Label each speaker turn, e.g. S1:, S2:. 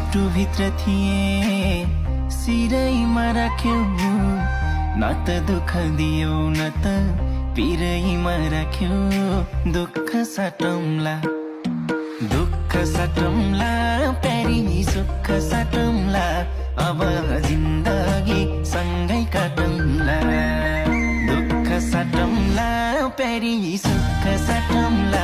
S1: मुटु भित्र थिए सिरैमा राख्यौ न त दुःख दियौ न त पिरैमा राख्यौ दुःख साटौँला प्यारी सुख साटौँला अब जिन्दगी सँगै काटौँला दुःख साटौँला प्यारी सुख साटौँला